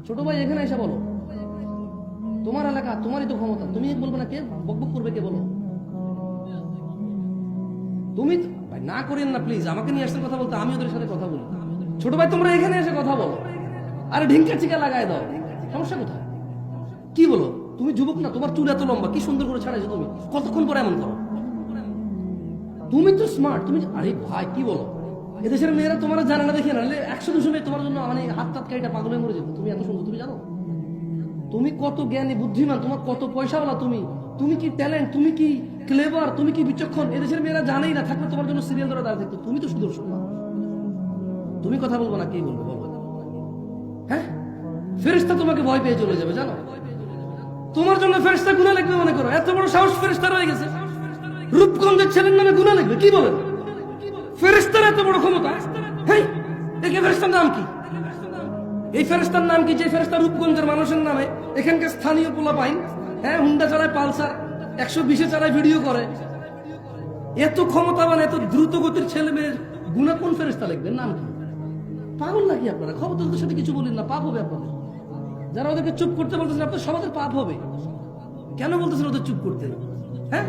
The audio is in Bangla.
ছোট ভাই এখানে এসে বলো, তোমার এলাকা, তোমারই তো ক্ষমতা, তুমি বলবে না, কে বকবক করবে, কে বলো? তুমি ভাই না করেন না প্লিজ, আমাকে নিয়ে আসতে কথা বলতে, আমি ওদের সাথে কথা বলি। ছোট ভাই তোমরা এখানে এসে কথা বলো, আরে ঢিঙ্কা চিকা লাগাই দাও, সমস্যা কোথায়? কি বলো? তুমি যুবক না, তোমার চুল এত লম্বা, কি সুন্দর করে ছাড়াইছো তুমি, কতক্ষণ পরে এমন করো? তুমি তো স্মার্ট, তুমি, আরে ভাই কি বলো? এদেশের মেয়েরা তোমার জানে না, দেখে না, 100-200 মেয়ে তোমার জন্য মানে হাত টাত কাইটা পাগল হয়ে মরে যেত। তুমি এত সুন্দর, তুমি জানো তুমি কত জ্ঞানী বুদ্ধিমান, তোমার কত পয়সাওয়ালা, তুমি কি ট্যালেন্ট, তুমি কি ক্লেভার, তুমি কি বিচক্ষণ, এদেশের মেয়েরা জানেই না, থাকলে তোমার জন্য সিরিয়াল ধরে দাঁড়িয়ে থাকতো। তুমি তো সুদর্শন মানুষ, তুমি কথা বলবো না, কে বলবে বলো? হ্যাঁ, ফেরেশতা তোমাকে ভয় পেয়ে চলে যাবে, জানো? তোমার জন্য ফেরেশতা গুনাহ লিখবে মনে করো, এত বড় সাহস ফেরেশতা রয়ে গেছে, রূপগঞ্জের ছেলের নামে গুনাহ লিখবে, কি বলেন? ফেরেশতার এত বড় ক্ষমতা? হ্যাঁ, এই ফেরেশতার নাম কি? এই ফেরেশতার নাম কি যে ফেরেশতা রূপগঞ্জের মানুষের নামে, এখানকার স্থানীয় পোলা পাইন, হ্যাঁ, হুন্ডা চালায়, পালসার 120-এ চালায়, ভিডিও করে, এত ক্ষমতাবান, এত দ্রুত গতির ছেলে মেয়ের গুনাহ কোন ফেরেশতা লিখবেন? নাম কি? পাগল নাকি আপনারা? খবর তোদের সাথে কিছু বলেন না, পাপ হবে আপনাদের। যারা ওদেরকে চুপ করতে বলতেছেন, আপনার সমাজের পাপ হবে। কেন বলতেছেন ওদের চুপ করতে? হ্যাঁ,